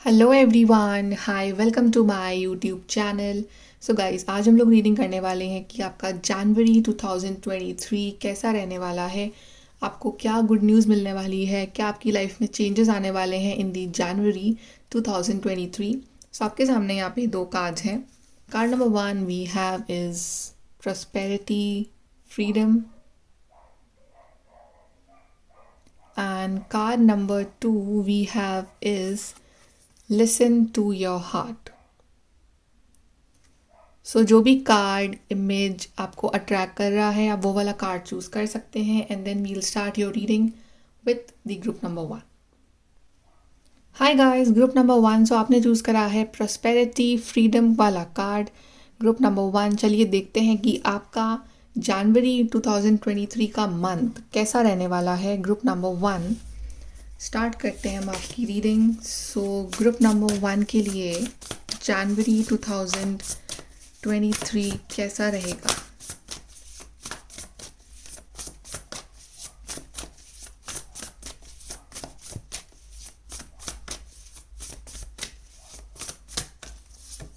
Hello everyone, hi, welcome to my YouTube channel. So guys, आज हम लोग reading करने वाले हैं कि आपका जनवरी 2023 कैसा रहने वाला है। आपको क्या गुड न्यूज़ मिलने वाली है, क्या आपकी लाइफ में चेंजेस आने वाले हैं इन दी जनवरी 2023। सो आपके सामने यहाँ पे दो कार्ड्स हैं। Card number one we have is prosperity, freedom, and card number two we have is listen to your heart. So जो भी कार्ड इमेज आपको अट्रैक्ट कर रहा है, आप वो वाला कार्ड चूज कर सकते हैं and then we'll start your reading with the group number one. Hi guys, group number one. So आपने चूज करा है प्रॉस्पेरिटी फ्रीडम वाला कार्ड, ग्रुप नंबर वन। चलिए देखते हैं कि आपका जनवरी 2023 का मंथ कैसा रहने वाला है। ग्रुप नंबर वन स्टार्ट करते हैं हम आपकी reading. So group number one के लिए जनवरी 2023 कैसा रहेगा।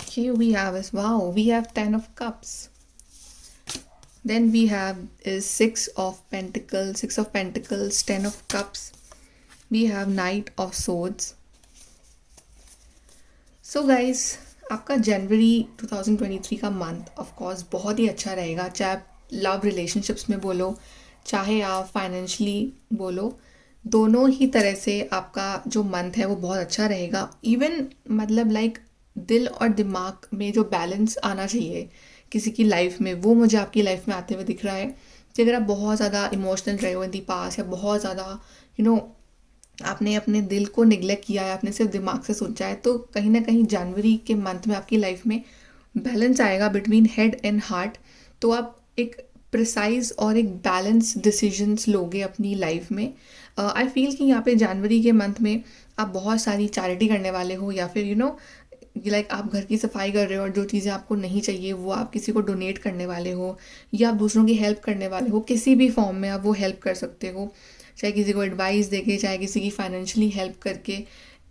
Here we have is, wow, we have 10 of cups. Then we have is 6 of pentacles, 10 of cups. We have knight of swords. So guys, आपका जनवरी 2023 का मंथ ऑफ कोर्स बहुत ही अच्छा रहेगा, चाहे आप लव रिलेशनशिप्स में बोलो, चाहे आप फाइनेंशियली बोलो, दोनों ही तरह से आपका जो मंथ है वो बहुत अच्छा रहेगा। इवन मतलब लाइक दिल और दिमाग में जो बैलेंस आना चाहिए किसी की लाइफ में, वो मुझे आपकी लाइफ में आते हुए दिख रहा है। कि अगर आप बहुत ज़्यादा इमोशनल रहे हो इन दी पास, या बहुत ज़्यादा आपने अपने दिल को निगलेक्ट किया है, आपने सिर्फ दिमाग से सोचा है, तो कहीं ना कहीं जनवरी के मंथ में आपकी लाइफ में बैलेंस आएगा बिटवीन हेड एंड हार्ट। तो आप एक प्रिसाइज और एक बैलेंस डिसीजंस लोगे अपनी लाइफ में। आई फील कि यहाँ पे जनवरी के मंथ में आप बहुत सारी चैरिटी करने वाले हो, या फिर लाइक आप घर की सफाई कर रहे हो और जो चीज़ें आपको नहीं चाहिए वो आप किसी को डोनेट करने वाले हो, या आप दूसरों की हेल्प करने वाले हो। किसी भी फॉर्म में आप वो हेल्प कर सकते हो, चाहे किसी को एडवाइस देके, चाहे किसी की फाइनेंशियली हेल्प करके,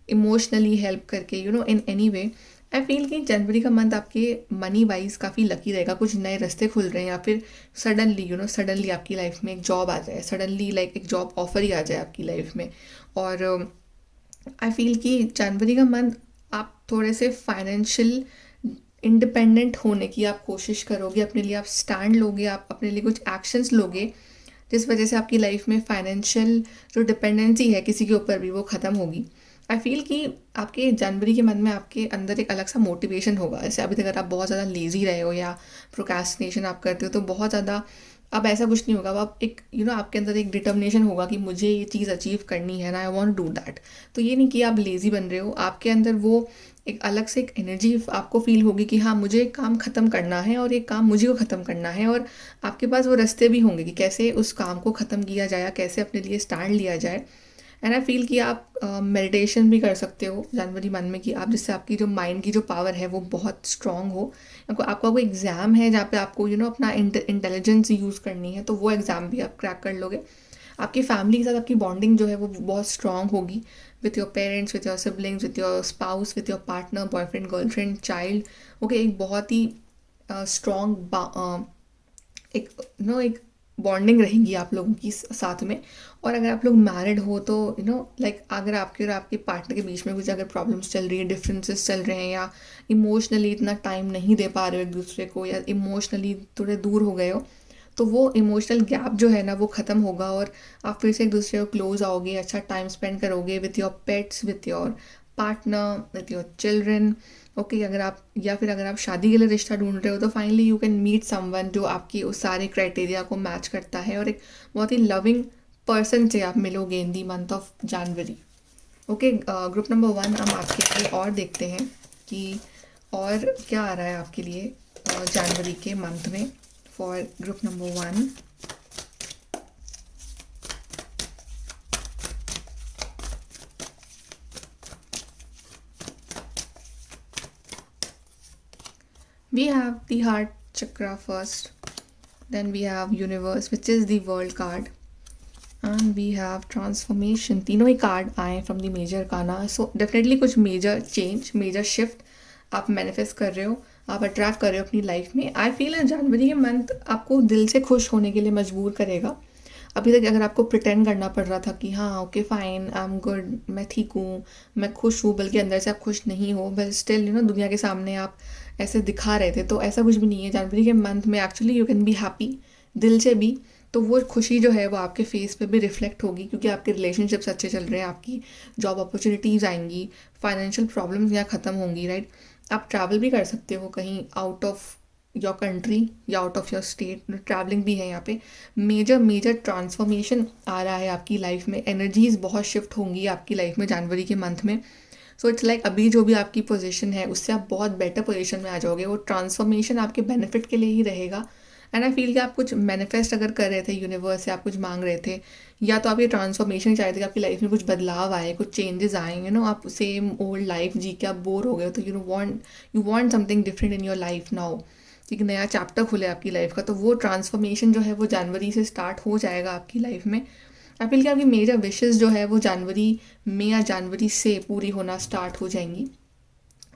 इमोशनली हेल्प करके, in any way. I feel कि जनवरी का मंथ आपके मनी वाइज काफ़ी लकी रहेगा। कुछ नए रास्ते खुल रहे हैं, या फिर सडनली आपकी लाइफ में एक जॉब आ जाए, सडनली लाइक एक जॉब ऑफर ही आ जाए आपकी लाइफ में। और आई फील कि जनवरी का मंथ आप थोड़े से फाइनेंशियल इंडिपेंडेंट होने की आप कोशिश करोगे, अपने लिए आप स्टैंड लोगे, आप अपने लिए कुछ एक्शंस लोगे, जिस वजह से आपकी लाइफ में फाइनेंशियल जो डिपेंडेंसी है किसी के ऊपर भी, वो ख़त्म होगी। आई फील कि आपके जनवरी के मंथ में आपके अंदर एक अलग सा मोटिवेशन होगा। जैसे अभी तक अगर आप बहुत ज़्यादा लेज़ी रहे हो या प्रोक्रेस्टिनेशन आप करते हो, तो बहुत ज़्यादा अब ऐसा कुछ नहीं होगा। अब आप एक आपके अंदर एक डिटर्मिनेशन होगा कि मुझे ये चीज़ अचीव करनी है ना, आई वॉन्ट डू दैट। तो ये नहीं कि आप लेज़ी बन रहे हो, आपके अंदर वो एक अलग से एक एनर्जी आपको फील होगी कि हाँ, मुझे एक काम ख़त्म करना है और ये काम मुझे को ख़त्म करना है। और आपके पास वो रास्ते भी होंगे कि कैसे उस काम को ख़त्म किया जाए, कैसे अपने लिए स्टैंड लिया जाए। एंड आई फील कि आप मेडिटेशन भी कर सकते हो जनवरी मंथ में, कि आप जिससे आपकी जो माइंड की जो पावर है वो बहुत स्ट्रांग हो। आपका कोई एग्ज़ाम है जहाँ पे आपको अपना इंटेलिजेंस यूज़ करनी है, तो वो एग्ज़ाम भी आप क्रैक कर लोगे। आपकी फैमिली के साथ आपकी बॉन्डिंग जो है वो बहुत स्ट्रांग होगी, with your parents, with your siblings, with your spouse, with your partner, boyfriend, girlfriend, child. Okay, एक बहुत ही स्ट्रॉन्ग एक एक बॉन्डिंग रहेंगी आप लोगों की साथ में। और अगर आप लोग मैरिड हो तो लाइक अगर आपके और आपके पार्टनर के बीच में कुछ अगर प्रॉब्लम्स चल रही है, डिफरेंसेस चल रहे हैं, या इमोशनली इतना टाइम नहीं दे पा रहे हो एक दूसरे को, या इमोशनली थोड़े दूर हो गए हो, तो वो इमोशनल गैप जो है ना वो ख़त्म होगा, और आप फिर से एक दूसरे को क्लोज आओगे, अच्छा टाइम स्पेंड करोगे with your pets, with your partner, with your children. Okay, अगर आप या फिर अगर आप शादी के लिए रिश्ता ढूंढ रहे हो, तो finally you can meet someone जो आपकी उस सारे क्राइटेरिया को मैच करता है, और एक बहुत ही लविंग पर्सन से आप मिलोगे in the month of January. Okay, group number one, हम आपके लिए और देखते हैं कि और क्या आ रहा है आपके लिए जनवरी के मंथ में for group number one. We have the heart chakra first, then we have universe, which is the world card, and we have transformation, तीनों ही कार्ड आए from the major arcana. So definitely कुछ major change, major shift आप manifest कर रहे हो, आप attract कर रहे हो अपनी लाइफ में। आई फील जनवरी के मंथ आपको दिल से खुश होने के लिए मजबूर करेगा। अभी तक अगर आपको प्रिटेंड करना पड़ रहा था कि हाँ okay fine I am good, मैं ठीक हूँ, मैं खुश हूँ, बल्कि अंदर से आप खुश नहीं हो, बट स्टिल दुनिया के सामने आप ऐसे दिखा रहे थे, तो ऐसा कुछ भी नहीं है। जनवरी के मंथ में actually you can be happy दिल से भी, तो वो खुशी जो है वो आपके फेस पे भी रिफ्लेक्ट होगी, क्योंकि आपके रिलेशनशिप्स अच्छे चल रहे हैं, आपकी जॉब अपॉर्चुनिटीज़ आएंगी, फाइनेंशियल प्रॉब्लम्स यहाँ ख़त्म होंगी, राइट। आप ट्रैवल भी कर सकते हो कहीं आउट ऑफ योर कंट्री या out of your state, travelling भी है यहाँ पे। मेजर मेजर ट्रांसफॉर्मेशन आ रहा है आपकी लाइफ में, एनर्जीज बहुत शिफ्ट होंगी आपकी लाइफ में जनवरी के मंथ में। सो इट्स लाइक अभी जो भी आपकी पोजीशन है उससे आप बहुत बेटर पोजीशन में आ जाओगे। वो ट्रांसफॉर्मेशन आपके बेनिफिट के लिए ही रहेगा। एंड आई फील कि आप कुछ मैनिफेस्ट अगर कर रहे थे यूनिवर्स से, आप कुछ मांग रहे थे, या तो आप ये ट्रांसफॉर्मेशन चाहते थे कि आपकी लाइफ में कुछ बदलाव आए, कुछ चेंजेस आए, आप सेम ओल्ड लाइफ जी के आप बोर हो गए, तो you want something different in your life now, एक नया चैप्टर खुले आपकी लाइफ का। तो वो ट्रांसफॉर्मेशन जो है वो जनवरी से स्टार्ट हो जाएगा आपकी लाइफ में। आई फील कि आपकी मेजर विशेस जो है वो जनवरी में या जनवरी से पूरी होना स्टार्ट हो जाएंगी।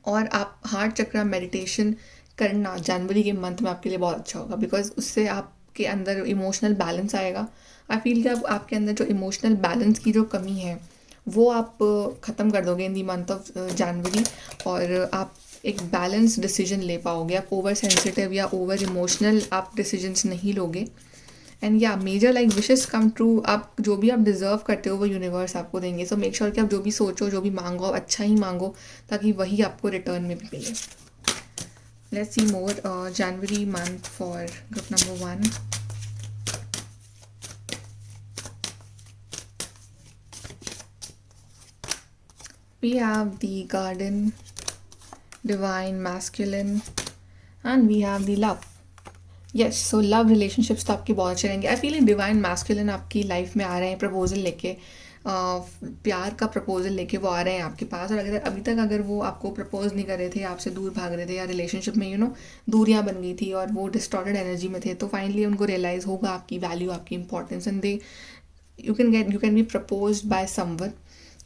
और आप हार्ट चक्र मेडिटेशन करना जनवरी के मंथ में आपके लिए बहुत अच्छा होगा, बिकॉज उससे आपके अंदर इमोशनल बैलेंस आएगा। आई फील कि आपके अंदर जो इमोशनल बैलेंस की जो कमी है वो आप ख़त्म कर दोगे इन दी मंथ ऑफ जनवरी, और आप एक बैलेंस डिसीजन ले पाओगे। आप ओवर सेंसिटिव या ओवर इमोशनल आप डिसीजंस नहीं लोगे। एंड या major like wishes come true, आप जो भी आप डिज़र्व करते हो वो यूनिवर्स आपको देंगे। सो मेक श्योर कि आप जो भी सोचो, जो भी मांगो, आप अच्छा ही मांगो, ताकि वही आपको रिटर्न में भी मिले। Let's see more January month for group number 1। We have the garden, divine masculine, and we have the love. Yes, so love relationships तो आपके बहुत अच्छे रहेंगे। आई फील डिवाइन मैस्कुलिन आपकी लाइफ में आ रहे हैं प्रपोजल लेके, प्यार का प्रपोजल लेके वो आ रहे हैं आपके पास। और अगर अभी तक अगर वो आपको प्रपोज नहीं कर रहे थे, आपसे दूर भाग रहे थे, या रिलेशनशिप में दूरियां बन गई थी और वो डिस्टॉर्टेड एनर्जी में थे, तो फाइनली उनको रियलाइज़ होगा आपकी वैल्यू, आपकी importance, and they you can B proposed by someone.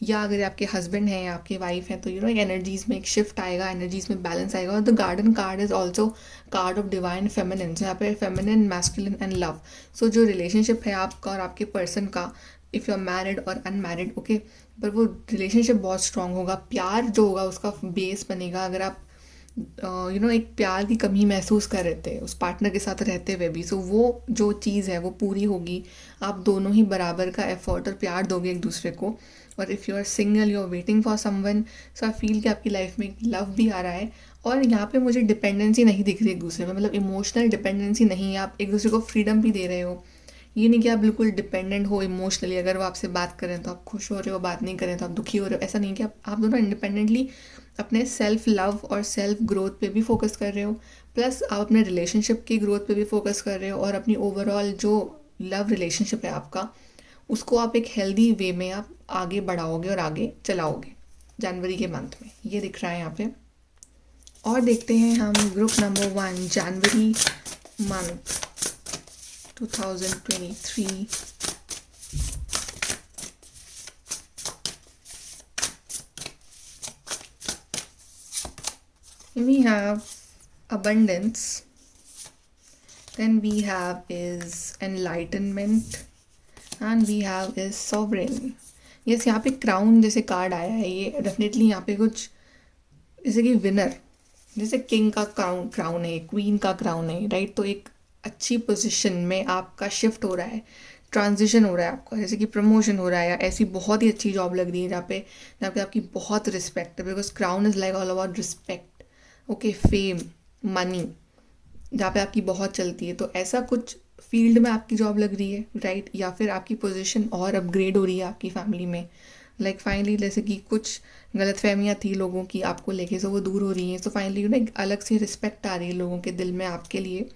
या अगर आपके हस्बैंड हैं या आपके वाइफ हैं, तो एक एनर्जीज में एक शिफ्ट आएगा, एनर्जीज में बैलेंस आएगा। और the garden card is also card of divine feminine, यहाँ पे फेमिनिन, मैस्कुलिन एंड लव। सो जो रिलेशनशिप है आपका और आपके पर्सन का, इफ़ यू आर मैरिड और अनमैरिड, ओके, पर वो रिलेशनशिप बहुत स्ट्रांग होगा। प्यार जो होगा उसका बेस बनेगा। अगर आप एक प्यार की कमी महसूस कर रहे थे उस पार्टनर के साथ रहते हुए भी, सो वो जो चीज़ है वो पूरी होगी। आप दोनों ही बराबर का एफर्ट और प्यार दोगे एक दूसरे को। और if you are single, you are waiting for someone, so I feel कि आपकी लाइफ में लव भी आ रहा है। और यहाँ पे मुझे डिपेंडेंसी नहीं दिख रही एक दूसरे में, मतलब इमोशनल डिपेंडेंसी नहीं है। आप एक दूसरे को फ्रीडम भी दे रहे हो। ये नहीं कि आप बिल्कुल डिपेंडेंट हो इमोशनली, अगर वो आपसे बात करें तो आप खुश हो रहे हो, बात नहीं करें तो आप दुखी हो रहे हो। ऐसा नहीं कि आप दोनों इंडिपेंडेंटली अपने सेल्फ लव और सेल्फ ग्रोथ पे भी फोकस कर रहे हो, प्लस आप अपने रिलेशनशिप की ग्रोथ पे भी फोकस कर रहे हो, और अपनी ओवरऑल जो लव रिलेशनशिप है आपका, उसको आप एक हेल्दी वे में आप आगे बढ़ाओगे और आगे चलाओगे जनवरी के मंथ में। ये दिख रहा है यहाँ पे। और देखते हैं हम group number 1 January month 2023। We have abundance, then we have is enlightenment, and we have is sovereign. Yes, यहाँ पे क्राउन जैसे कार्ड आया है। ये डेफिनेटली यहाँ पे कुछ जैसे कि विनर, जैसे किंग का क्राउन है, क्वीन का क्राउन है, राइट। तो एक अच्छी पोजीशन में आपका शिफ्ट हो रहा है, ट्रांजिशन हो रहा है आपका, जैसे कि प्रमोशन हो रहा है, या ऐसी बहुत ही अच्छी जॉब लग रही है जहाँ पे आपकी बहुत रिस्पेक्ट है, because crown is like all about respect, okay, fame, money, जहाँ पे आपकी बहुत चलती है। तो ऐसा कुछ फील्ड में आपकी जॉब लग रही है, राइट। या फिर आपकी पोजीशन और अपग्रेड हो रही है आपकी फैमिली में, लाइक फाइनली जैसे कि कुछ गलतफहमियाँ थी लोगों की आपको लेके, सो वो दूर हो रही हैं। सो फाइनली एक अलग से रिस्पेक्ट आ रही है लोगों के दिल में आपके लिए,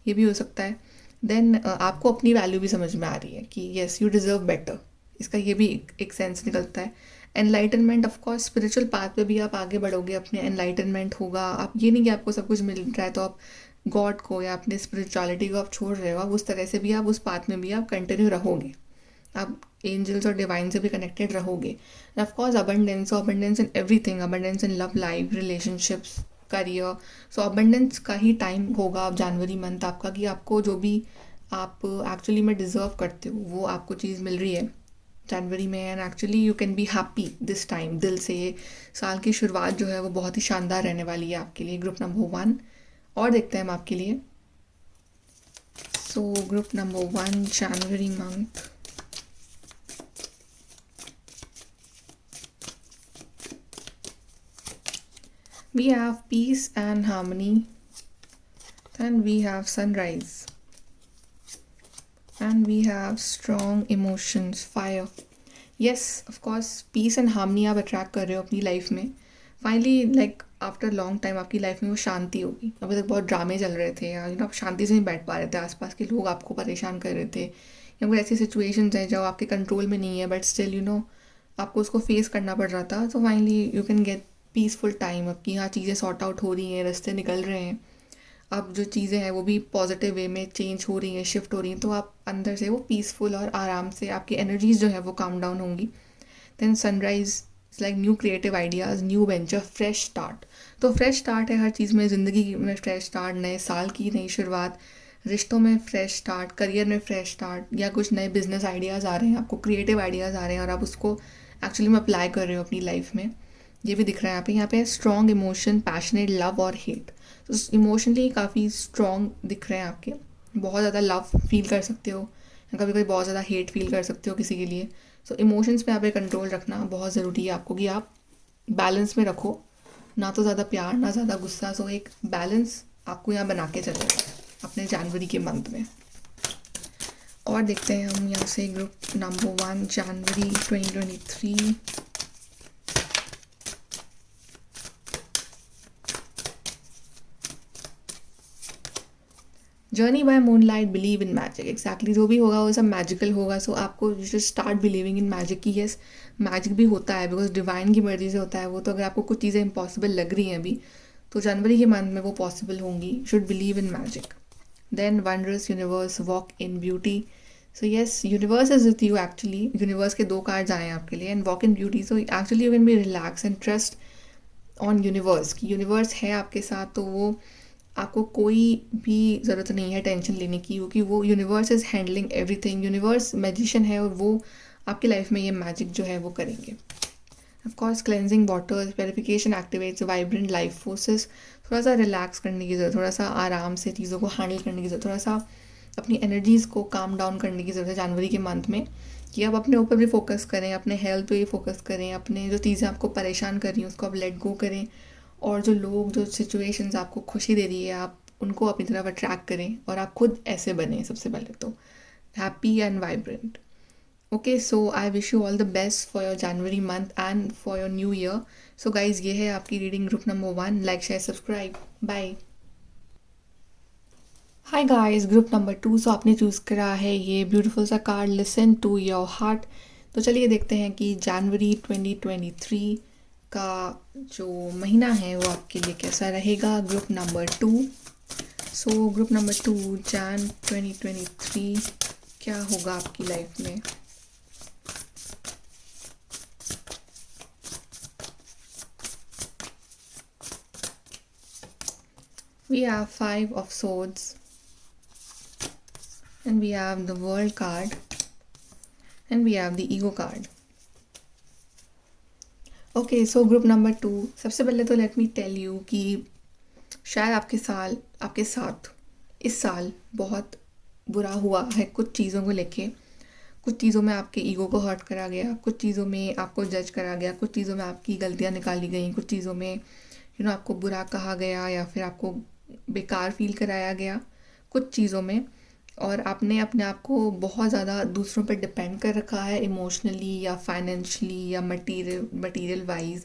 ये भी हो सकता है। देन आपको अपनी वैल्यू भी समझ में आ रही है कि येस यू डिज़र्व बेटर, इसका ये भी एक सेंस निकलता है। Enlightenment, of course spiritual path पे भी आप आगे बढ़ोगे, अपने एनलाइटनमेंट होगा। आप ये नहीं कि आपको सब कुछ मिल रहा है तो आप गॉड को या अपने स्पिरिचुअलिटी को आप छोड़ रहे हो, आप उस तरह से भी आप उस पाथ में भी आप कंटिन्यू रहोगे, आप एंजल्स और डिवाइन से भी कनेक्टेड रहोगे। End of course abundance in everything, abundance in love life, relationships, career. So abundance का ही टाइम होगा अब जनवरी मंथ आपका, कि आपको जो भी आप एक्चुअली में डिज़र्व करते हो वो आपको चीज़ मिल रही है जनवरी में। And actually you can be happy this time, दिल से। ये साल की शुरुआत जो है वो बहुत ही शानदार रहने वाली है आपके लिए। ग्रुप नंबर 1 और देखते हैं हम आपके लिए। So group number 1 January month, we have peace and harmony, then we have sunrise, and we have strong emotions, fire. Yes, of course, peace and harmony आप अट्रैक्ट कर रहे हो अपनी लाइफ में। Finally like after long time आपकी life में वो शांति होगी। अभी तक बहुत ड्रामे चल रहे थे, या आप शांति से नहीं बैठ पा रहे थे, आसपास के लोग आपको परेशान कर रहे थे, या कोई ऐसी सिचुएशंस हैं जो आपके कंट्रोल में नहीं है, बट स्टिल आपको उसको फेस करना पड़ रहा था। तो finally you can get peaceful time. अब की हाँ चीज़ें सॉर्ट आउट हो रही हैं, रास्ते निकल रहे हैं, अब जो चीज़ें हैं वो भी पॉजिटिव वे में चेंज हो रही हैं, शिफ्ट हो रही हैं, तो आप अंदर से वो पीसफुल और आराम से आपकी एनर्जीज जो है वो काम डाउन होंगी। Then sunrise like new creative ideas, new venture, fresh start. तो फ्रेश स्टार्ट है हर चीज़ में, ज़िंदगी में फ्रेश स्टार्ट, नए साल की नई शुरुआत, रिश्तों में फ्रेश स्टार्ट, करियर में फ्रेश स्टार्ट, या कुछ नए बिजनेस आइडियाज़ आ रहे हैं, आपको क्रिएटिव आइडियाज़ आ रहे हैं और आप उसको एक्चुअली में अप्लाई कर रहे हो अपनी लाइफ में। ये भी दिख रहा है यहाँ पे स्ट्रॉन्ग इमोशन, पैशनेट लव और हेट। तो इमोशनली काफ़ी स्ट्रॉन्ग दिख रहे हैं आपके, बहुत ज़्यादा लव फील कर सकते हो, या कभी कभी बहुत ज़्यादा हेट फील कर सकते हो किसी के लिए। सो इमोशंस पे यहाँ पे कंट्रोल रखना बहुत ज़रूरी है आपको, कि आप बैलेंस में रखो, ना तो ज़्यादा प्यार ना ज़्यादा गुस्सा। सो एक बैलेंस आपको यहाँ बना के चलेगा अपने जनवरी के मंथ में। और देखते हैं हम यहाँ से ग्रुप नंबर 1 जनवरी 2023। Journey by moonlight, believe in magic. Exactly जो भी होगा वो सब मैजिकल होगा। सो आपको you should start believing in magic, कि येस मैजिक भी होता है, बिकॉज डिवाइन की मर्जी से होता है वो। तो अगर आपको कुछ चीज़ें इम्पॉसिबल लग रही हैं अभी, तो जनवरी के मंथ में वो पॉसिबल होंगी। Should believe in magic. Then wondrous universe, walk in beauty. So yes universe is with you actually. Universe के 2 कार्ड्स आए हैं आपके लिए, and walk in beauty. So actually you can be relax and trust on universe, कि universe है आपके साथ, तो वो आपको कोई भी ज़रूरत नहीं है टेंशन लेने की, क्योंकि वो universe is handling everything. Universe magician है और वो आपकी लाइफ में ये मैजिक जो है वो करेंगे। Of course cleansing waters, purification activates vibrant life forces. थोड़ा सा रिलैक्स करने की ज़रूरत, थोड़ा सा आराम से चीज़ों को हैंडल करने की ज़रूरत, थोड़ा सा अपनी एनर्जीज़ को काम डाउन करने की ज़रूरत है जनवरी के मंथ में, कि आप अपने ऊपर भी फोकस करें, अपने हेल्थ पे भी फोकस करें, अपने जो चीज़ें आपको परेशान कर रही हैं उसको आप लेट गो करें, और जो लोग जो सिचुएशंस आपको खुशी दे रही है आप उनको अपनी तरफ अट्रैक्ट करें, और आप खुद ऐसे बने सबसे पहले तो happy and vibrant. Okay, so I wish you all the best for your January month and for your new year. So guys ये है आपकी reading group number 1। Like share subscribe, bye. Hi guys, group number 2। So आपने choose करा है ये beautiful सा card, listen to your heart. तो चलिए देखते हैं कि जनवरी 2023 का जो महीना है वो आपके लिए कैसा रहेगा। Group number 2। So group number 2 Jain 2023 क्या होगा आपकी लाइफ में। We have 5 of swords, and we have the world card, and we have the ego card. Okay, so group number 2। सबसे पहले तो लेट मी टेल यू कि शायद आपके साथ इस साल बहुत बुरा हुआ है कुछ चीज़ों को लेके। कुछ चीज़ों में आपके ईगो को हर्ट करा गया, कुछ चीज़ों में आपको जज करा गया, कुछ चीज़ों में आपकी गलतियाँ निकाली गई, कुछ चीज़ों में आपको बुरा कहा गया, या फिर आपको बेकार फील कराया गया कुछ चीज़ों में। और आपने अपने आप को बहुत ज़्यादा दूसरों पर डिपेंड कर रखा है, इमोशनली या फाइनेंशली या मटेरियल वाइज।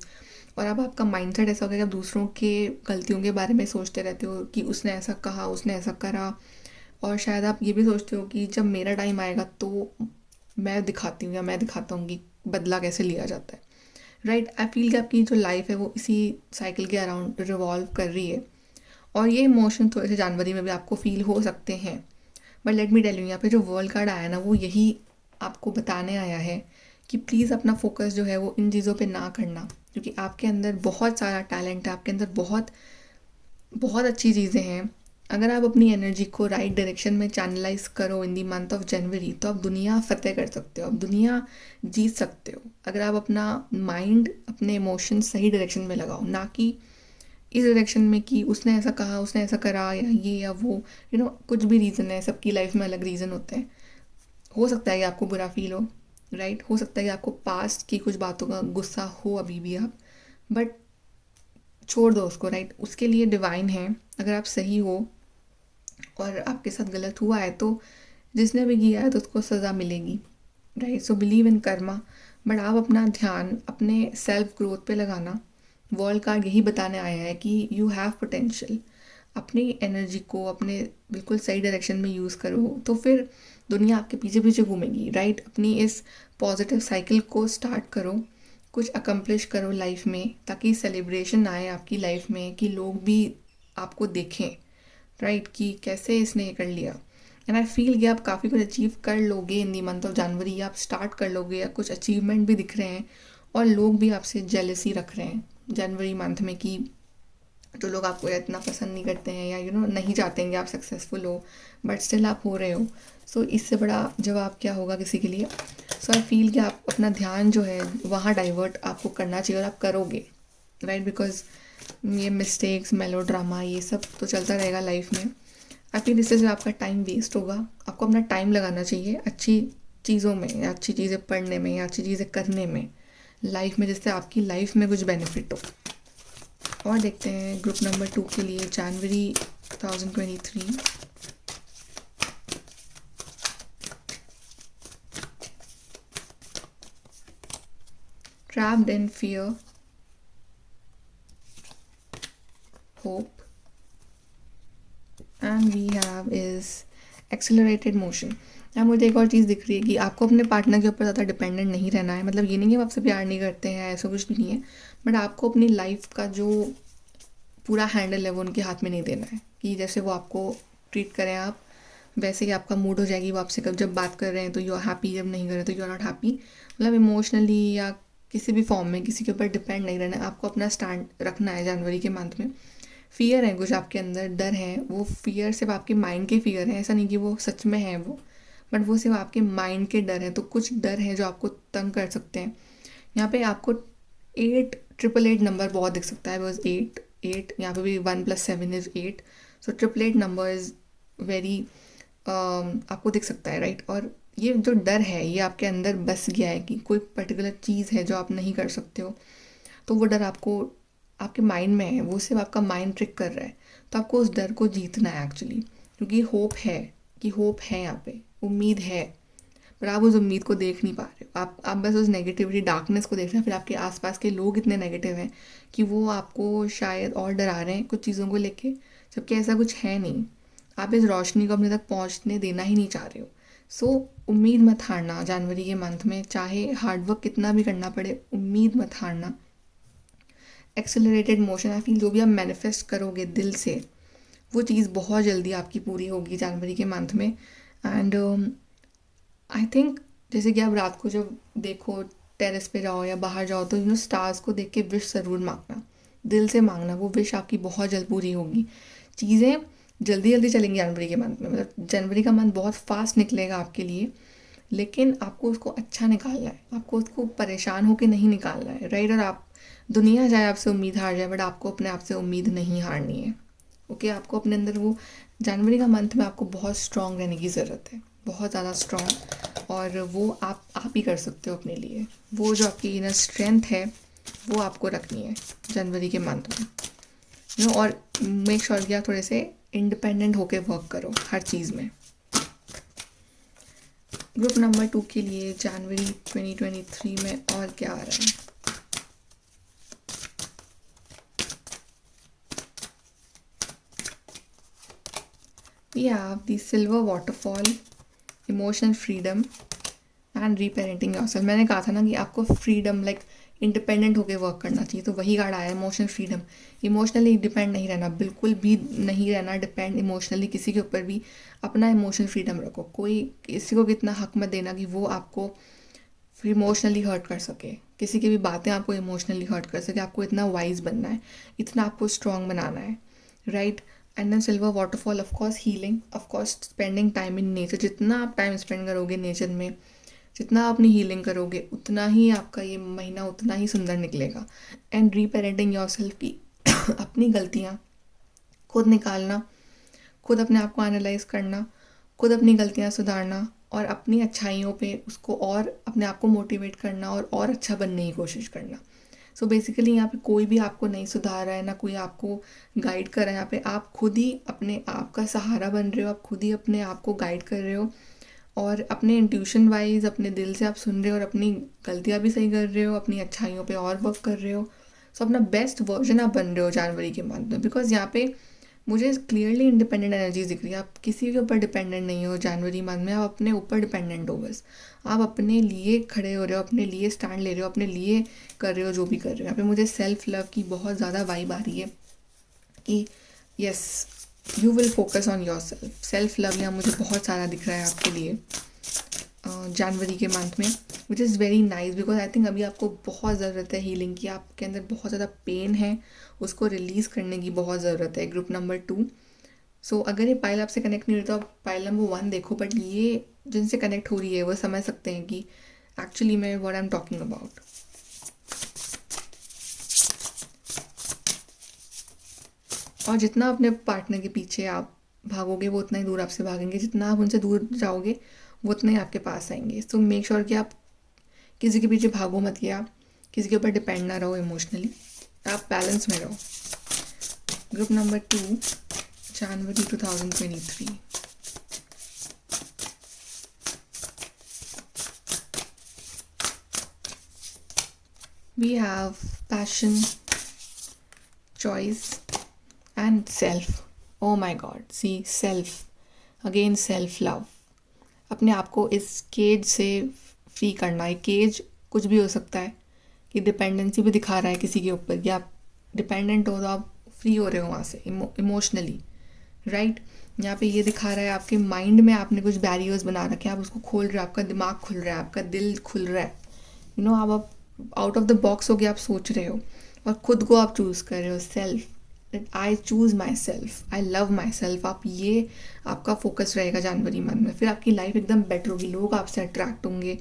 और अब आपका माइंडसेट ऐसा हो गया कि आप दूसरों के गलतियों के बारे में सोचते रहते हो, कि उसने ऐसा कहा, उसने ऐसा करा। और शायद आप ये भी सोचते हो कि जब मेरा टाइम आएगा तो मैं दिखाती हूँ, या मैं दिखाता हूँ कि बदला कैसे लिया जाता है। राइट, आई फील कि आपकी जो लाइफ है वो इसी साइकिल के अराउंड रिवॉल्व कर रही है, और ये इमोशन थोड़े से जनवरी में भी आपको फील हो सकते हैं। But let me tell you, यहाँ पे जो वर्ल्ड कार्ड आया ना वो यही आपको बताने आया है कि प्लीज़ अपना फोकस जो है वो इन चीज़ों पे ना करना, क्योंकि आपके अंदर बहुत सारा टैलेंट है, आपके अंदर बहुत बहुत अच्छी चीज़ें हैं। अगर आप अपनी एनर्जी को राइट डायरेक्शन में चैनलाइज करो इन दी मंथ ऑफ जनवरी, तो आप दुनिया फतेह कर सकते हो, आप दुनिया जीत सकते हो। अगर आप अपना माइंड, अपने इमोशन सही डायरेक्शन में लगाओ, ना कि इस डायरेक्शन में कि उसने ऐसा कहा, उसने ऐसा करा, या ये या वो, कुछ भी रीज़न है, सबकी लाइफ में अलग रीज़न होते हैं। हो सकता है कि आपको बुरा फील हो, राइट, हो सकता है कि आपको पास्ट की कुछ बातों का गुस्सा हो अभी भी आप, बट छोड़ दो उसको, राइट। उसके लिए डिवाइन है। अगर आप सही हो और आपके साथ गलत हुआ है तो जिसने भी किया है तो उसको सज़ा मिलेगी, right. So believe in Karma. But आप अपना ध्यान अपने सेल्फ ग्रोथ पे लगाना। वर्ल्ड कार्ड यही बताने आया है कि यू हैव पोटेंशियल। अपनी एनर्जी को अपने बिल्कुल सही डायरेक्शन में यूज़ करो तो फिर दुनिया आपके पीछे पीछे घूमेगी, राइट। अपनी इस पॉजिटिव साइकिल को स्टार्ट करो, कुछ अकम्प्लिश करो लाइफ में, ताकि सेलिब्रेशन आए आपकी लाइफ में, कि लोग भी आपको देखें, राइट, कि कैसे इसने ये कर लिया। एंड आई फील कि आप काफ़ी कुछ अचीव कर लोगे इन दी मंथ ऑफ जनवरी। आप स्टार्ट कर लोगे, या कुछ अचीवमेंट भी दिख रहे हैं, और लोग भी आपसे जेलसी रख रहे हैं जनवरी मंथ में, कि जो लोग आपको इतना पसंद नहीं करते हैं, या नहीं चाहते हैं कि आप सक्सेसफुल हो, बट स्टिल आप हो रहे हो। सो इससे बड़ा जवाब क्या होगा किसी के लिए। सो आई फील कि आप अपना ध्यान जो है वहाँ डाइवर्ट आपको करना चाहिए, और आप करोगे, राइट। बिकॉज ये मिस्टेक्स, मेलो ड्रामा, ये सब तो चलता रहेगा लाइफ में। आई फील इससे जो आपका टाइम वेस्ट होगा, आपको अपना टाइम लगाना चाहिए अच्छी चीज़ों में, या अच्छी चीज़ें पढ़ने में, या अच्छी चीज़ें करने में लाइफ में, जिससे आपकी लाइफ में कुछ बेनिफिट हो। और देखते हैं ग्रुप नंबर 2 के लिए जनवरी 2023। Trapped in fear, hope, and we have is accelerated motion. यहाँ मुझे एक और चीज़ दिख रही है कि आपको अपने पार्टनर के ऊपर ज़्यादा डिपेंडेंट नहीं रहना है। मतलब ये नहीं है आप आपसे प्यार नहीं करते हैं, ऐसा कुछ भी नहीं है, बट आपको अपनी लाइफ का जो पूरा हैंडल है वो उनके हाथ में नहीं देना है, कि जैसे वो आपको ट्रीट करें आप वैसे ही आपका मूड हो जाएगी। वो आपसे जब बात कर रहे हैं तो यू आर हैप्पी, जब नहीं कर रहे तो यू आर नॉट हैप्पी। मतलब इमोशनली या किसी भी फॉर्म में किसी के ऊपर डिपेंड नहीं रहना है, आपको अपना स्टैंड रखना है जनवरी के मंथ में। फियर है कुछ आपके अंदर, डर है, वो फियर सिर्फ आपके माइंड के फियर है, ऐसा नहीं कि वो सच में है वो, बट वो सिर्फ आपके माइंड के डर है। तो कुछ डर है जो आपको तंग कर सकते हैं। यहाँ पे आपको 888 नंबर बहुत दिख सकता है, बिकॉज 8 यहाँ पे भी 1+7 is 8। So 888 number is very आपको दिख सकता है, राइट। और ये जो डर है ये आपके अंदर बस गया है कि कोई पर्टिकुलर चीज़ है जो आप नहीं कर सकते हो, तो वो डर आपको आपके माइंड में है, वो सिर्फ आपका माइंड ट्रिक कर रहा है। तो आपको उस डर को जीतना है एक्चुअली, क्योंकि होप है, कि होप है यहाँ पे, उम्मीद है, पर आप उस उम्मीद को देख नहीं पा रहे हो। आप बस उस नेगेटिविटी, डार्कनेस को देख रहे हैं। फिर आपके आसपास के लोग इतने नेगेटिव हैं कि वो आपको शायद और डरा रहे हैं कुछ चीज़ों को लेके, जबकि ऐसा कुछ है नहीं। आप इस रोशनी को अपने तक पहुंचने देना ही नहीं चाह रहे हो। सो उम्मीद मत हारना जनवरी के मंथ में, चाहे हार्डवर्क कितना भी करना पड़े, उम्मीद मत हारना। एक्सेलरेटेड मोशन, आई फील जो भी आप मैनिफेस्ट करोगे दिल से, वो चीज़ बहुत जल्दी आपकी पूरी होगी जनवरी के मंथ में। एंड आई थिंक जैसे कि आप रात को जब देखो, टेरेस पे जाओ या बाहर जाओ, तो स्टार्स को देख के विश ज़रूर मांगना, दिल से मांगना, वो विश आपकी बहुत जल्द पूरी होगी। चीज़ें जल्दी जल्दी चलेंगी जनवरी के मंथ में, मतलब जनवरी का मंथ बहुत फास्ट निकलेगा आपके लिए, लेकिन आपको उसको अच्छा निकालना है, आपको उसको परेशान होकर नहीं निकालना है, राइट। और आप दुनिया जाए आपसे उम्मीद हार जाए, बट आपको अपने आप से उम्मीद नहीं हारनी है, ओके। आपको अपने अंदर वो जनवरी का मंथ में आपको बहुत स्ट्रॉन्ग रहने की ज़रूरत है, बहुत ज़्यादा स्ट्रॉन्ग, और वो आप ही कर सकते हो अपने लिए। वो जो आपकी इनर स्ट्रेंथ है वो आपको रखनी है जनवरी के मंथ में, और मेक श्योर कि आप थोड़े से इंडिपेंडेंट होके वर्क करो हर चीज़ में। ग्रुप नंबर 2 के लिए जनवरी 2023 में और क्या आ रहा है। We have the silver waterfall, emotional freedom and reparenting yourself। मैंने कहा था ना कि आपको फ्रीडम, लाइक इंडिपेंडेंट होकर वर्क करना चाहिए। तो वही कार्ड आया इमोशनल फ्रीडम। इमोशनली डिपेंड नहीं रहना, बिल्कुल भी नहीं रहना डिपेंड इमोशनली किसी के ऊपर भी। अपना इमोशनल फ्रीडम रखो, कोई किसी को भी इतना हक मत देना कि वो आपको फिर इमोशनली हर्ट कर सके, किसी की भी बातें आपको इमोशनली हर्ट कर सके। आपको इतना वाइज बनना है, इतना आपको स्ट्रॉन्ग बनाना है, right. And then silver waterfall, of course healing, of course spending time in nature. जितना आप टाइम स्पेंड करोगे नेचर में, जितना आप अपनी हीलिंग करोगे, उतना ही आपका ये महीना उतना ही सुंदर निकलेगा। एंड रीपेरेंटिंग योर सेल्फ की अपनी गलतियाँ खुद निकालना, खुद अपने आप को एनालाइज करना, खुद अपनी गलतियाँ सुधारना और अपनी अच्छाइयों पे उसको और अपने आप को मोटिवेट करना और अच्छा बनने की कोशिश करना। सो बेसिकली यहाँ पे कोई भी आपको नहीं सुधार रहा है, ना कोई आपको गाइड कर रहा है। यहाँ पे आप खुद ही अपने आप का सहारा बन रहे हो, आप खुद ही अपने आप को गाइड कर रहे हो और अपने इंट्यूशन वाइज अपने दिल से आप सुन रहे हो और अपनी गलतियाँ भी सही कर रहे हो, अपनी अच्छाइयों पे और वर्क कर रहे हो। सो अपना बेस्ट वर्जन आप बन रहे हो जनवरी के मंथ में। बिकॉज यहाँ पे मुझे क्लियरली इंडिपेंडेंट एनर्जीज दिख रही है। आप किसी के ऊपर डिपेंडेंट नहीं हो जनवरी मंथ में, आप अपने ऊपर डिपेंडेंट हो। बस आप अपने लिए खड़े हो रहे हो, अपने लिए स्टैंड ले रहे हो, अपने लिए कर रहे हो जो भी कर रहे हो। यहाँ पे मुझे सेल्फ लव की बहुत ज़्यादा वाइब आ रही है कि yes, you will focus on your self. Self love यहाँ मुझे बहुत सारा दिख रहा है आपके लिए जनवरी के मंथ में, which is very nice. Because I think अभी आपको बहुत ज़रूरत है हीलिंग की। आपके अंदर बहुत ज़्यादा पेन है, उसको रिलीज़ करने की बहुत ज़रूरत है। ग्रुप नंबर 2, सो अगर ये पाइल आपसे कनेक्ट नहीं हुई तो आप पाइल नंबर 1 देखो। बट ये जिनसे कनेक्ट हो रही है वो समझ सकते हैं कि एक्चुअली मैं what I am talking about. और जितना अपने पार्टनर के पीछे आप भागोगे वो उतना ही दूर आपसे भागेंगे, जितना आप उनसे दूर जाओगे वो उतना ही आपके पास आएंगे। सो मेक श्योर कि आप किसी के पीछे भागो मत, या किसी के ऊपर डिपेंड ना रहो इमोशनली, आप बैलेंस में रहो। Group number 2, January 2023। We have passion, choice and self. Oh my god, see, self, again self love. अपने आप को इस केज से फ्री करना है। केज कुछ भी हो सकता है कि डिपेंडेंसी भी दिखा रहा है किसी के ऊपर, कि आप डिपेंडेंट हो तो आप फ्री हो रहे हो वहाँ से इमोशनली, राइट। यहाँ पे ये दिखा रहा है आपके माइंड में आपने कुछ बैरियर्स बना रखे हैं, आप उसको खोल रहे हो, आपका दिमाग खुल रहा है, आपका दिल खुल रहा है। यू नो, आप आउट ऑफ द बॉक्स हो गया, आप सोच रहे हो और खुद को आप चूज़ कर रहे हो। Self, that I choose my self, I love my self. आप ये आपका फोकस रहेगा जनवरी मंथ में। फिर आपकी लाइफ एकदम बेटर होगी, लोग आपसे अट्रैक्ट होंगे,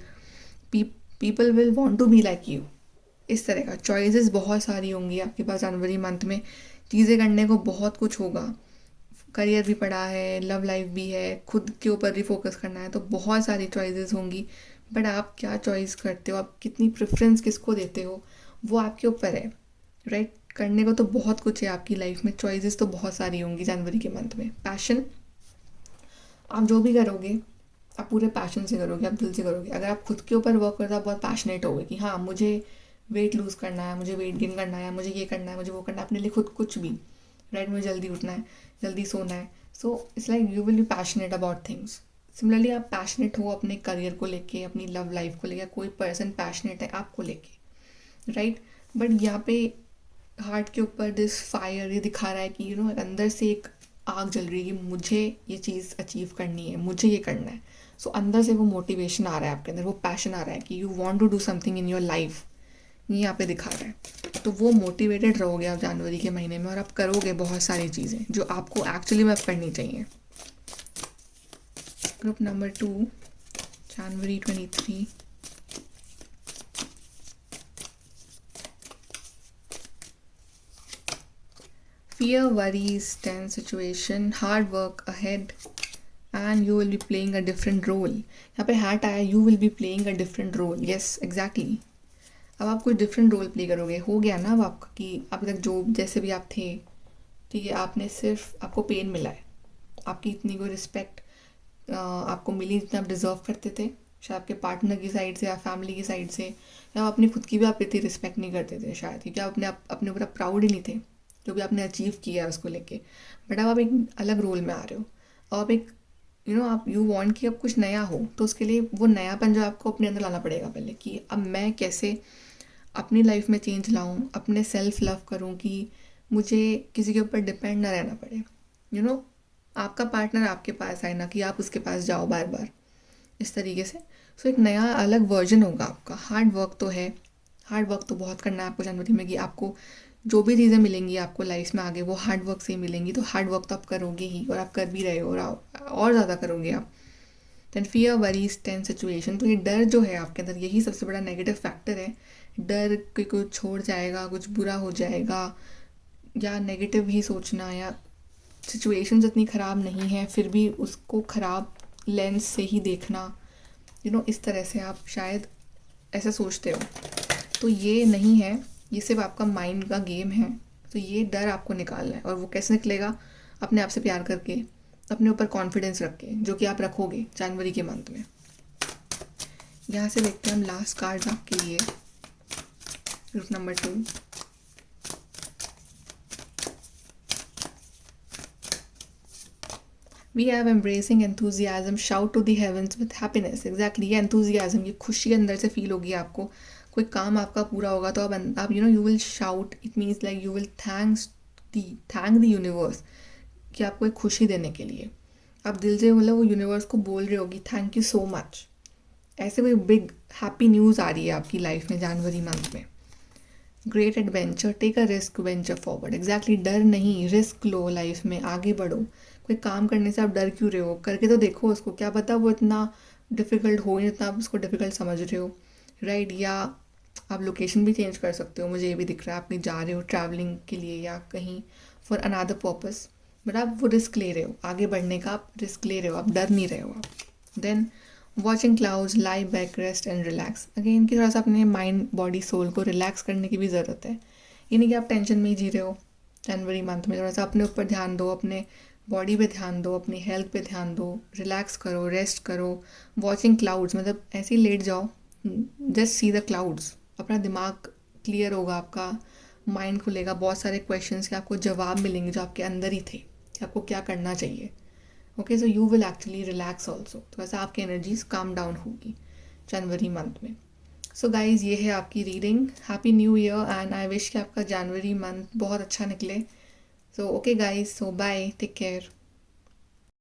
people will want to be like you. इस तरह का चॉइसेस बहुत सारी होंगी आपके पास जनवरी मंथ में। चीज़ें करने को बहुत कुछ होगा, करियर भी पड़ा है, लव लाइफ भी है, खुद के ऊपर भी फोकस करना है, तो बहुत सारी चॉइसेस होंगी। बट आप क्या चॉइस करते हो, आप कितनी प्रेफरेंस किसको देते हो, वो आपके ऊपर है, राइट। करने को तो बहुत कुछ है आपकी लाइफ में, चॉइसेस तो बहुत सारी होंगी जनवरी के मंथ में। पैशन, आप जो भी करोगे आप पूरे पैशन से करोगे, आप दिल से करोगे। अगर आप खुद के ऊपर वर्क करते हो, आप बहुत पैशनेट होगे कि हाँ मुझे वेट लूज़ करना है, मुझे वेट गेन करना है, मुझे ये करना है, मुझे वो करना है, अपने लिए खुद कुछ भी, राइट। मुझे जल्दी उठना है, जल्दी सोना है। So it's like you will be passionate about things. Similarly आप पैशनेट हो अपने करियर को लेके, अपनी लव लाइफ को लेके, कोई पर्सन पैशनेट है आपको लेके, राइट। बट यहाँ पे हार्ट के ऊपर दिस फायर ये दिखा रहा है कि यू नो अंदर से एक आग जल रही है कि मुझे ये चीज़ अचीव करनी है, मुझे ये करना है। सो अंदर से वो मोटिवेशन आ रहा है आपके अंदर, वो पैशन आ रहा है कि you want to do something in your life, ये यहाँ पे दिखा रहा है। तो वो मोटिवेटेड रहोगे आप जनवरी के महीने में और आप करोगे बहुत सारी चीज़ें जो आपको एक्चुअली में करनी चाहिए। Group number 2, January 23। Fear, worries, tense situation, hard work ahead, and you will be playing a different role. यहाँ पे हैट आया, you will be playing a different role. Yes, exactly. अब आप कुछ डिफरेंट रोल प्ले करोगे। हो गया ना अब आपका कि अभी तक जो जैसे भी आप थे, ठीक है, आपने सिर्फ, आपको पेन मिला है, आपकी इतनी कोई रिस्पेक्ट आपको मिली जितना आप डिज़र्व करते थे, शायद आपके पार्टनर की साइड से या फैमिली की साइड से, या अपनी खुद की भी आप इतनी रिस्पेक्ट नहीं करते थे शायद, क्योंकि आप अपने ऊपर प्राउड ही नहीं थे जो भी आपने अचीव किया है उसको लेके। बट अब आप एक अलग रोल में आ रहे हो, और आप एक आप यू वांट कि अब कुछ नया हो, तो उसके लिए वो नयापन जो आपको अपने अंदर लाना पड़ेगा पहले, कि अब मैं कैसे अपनी लाइफ में चेंज लाऊं, अपने सेल्फ लव करूं कि मुझे किसी के ऊपर डिपेंड ना रहना पड़े। यू नो आपका पार्टनर आपके पास आए ना कि आप उसके पास जाओ बार बार, इस तरीके से। सो एक नया अलग वर्जन होगा आपका। हार्ड वर्क तो है, हार्ड वर्क तो बहुत करना है आपको जनवरी में, कि आपको जो भी चीज़ें मिलेंगी आपको लाइफ में आगे वो हार्ड वर्क से ही मिलेंगी। तो हार्ड वर्क तो आप करोगे ही, और आप कर भी रहे हो, और ज़्यादा करोगे आप। Then fear, worries, tense situation. तो ये डर जो है आपके अंदर, यही सबसे बड़ा नेगेटिव फैक्टर है। डर कि कुछ छोड़ जाएगा, कुछ बुरा हो जाएगा, या नेगेटिव ही सोचना, या सिचुएशन इतनी ख़राब नहीं है फिर भी उसको ख़राब लेंस से ही देखना। इस तरह से आप शायद ऐसा सोचते हो। तो ये नहीं है, ये सिर्फ आपका माइंड का गेम है। तो ये डर आपको निकालना है, और वो कैसे निकलेगा? अपने आप से प्यार करके, अपने ऊपर कॉन्फिडेंस रख के, जो कि आप रखोगे जनवरी के मंथ में। यहाँ से देखते हैं हम लास्ट कार्ड आपके लिए, group number 2। We have embracing enthusiasm, shout to the heavens with happiness. Exactly, ये एंथुजियाज्म, ये खुशी अंदर से फील होगी आपको। कोई काम आपका पूरा होगा तो आप you will shout. It means like you will thank the universe, कि आपको एक खुशी देने के लिए आप दिल से मतलब वो यूनिवर्स को बोल रहे हो कि थैंक यू सो मच। ऐसे कोई बिग हैप्पी न्यूज़ आ रही है आपकी लाइफ में जनवरी मंथ में। Great adventure, take a risk, venture forward. Exactly, डर नहीं, रिस्क लो, लाइफ में आगे बढ़ो। कोई काम करने से आप डर क्यों रहे हो? करके तो देखो उसको, क्या पता वो इतना डिफ़िकल्ट हो, जितना आप उसको डिफ़िकल्ट समझ रहे हो, राइट? या आप लोकेशन भी चेंज कर सकते हो, मुझे ये भी दिख रहा है। आप कहीं जा रहे हो ट्रैवलिंग के लिए या कहीं फॉर अनदर पर्पस, बट आप वो रिस्क ले रहे हो, आगे बढ़ने का आप रिस्क ले रहे हो, आप डर नहीं रहे हो आप। Then watching clouds, lie back, rest and relax. Again कि थोड़ा सा अपने माइंड, बॉडी, सोल को रिलैक्स करने की भी ज़रूरत है। ये नहीं कि आप टेंशन में ही जी रहे हो। जनवरी मंथ में थोड़ा सा अपने ऊपर ध्यान दो, अपने बॉडी पे ध्यान दो, अपनी हेल्थ पे ध्यान दो, रिलैक्स करो, रेस्ट करो। वॉचिंग क्लाउड्स मतलब ऐसे ही लेट जाओ, जस्ट सी द क्लाउड्स। अपना दिमाग क्लियर होगा, आपका माइंड खुलेगा, बहुत सारे क्वेश्चंस के आपको जवाब मिलेंगे जो आपके अंदर ही थे, कि आपको क्या करना चाहिए। Okay, so you will actually relax also. तो ऐसा आपकी एनर्जीज काम डाउन होगी जनवरी मंथ में। सो गाइज, ये है आपकी reading. Happy new year, and I wish कि आपका जनवरी मंथ बहुत अच्छा निकले। सो ओके गाइज, सो बाय, टेक केयर।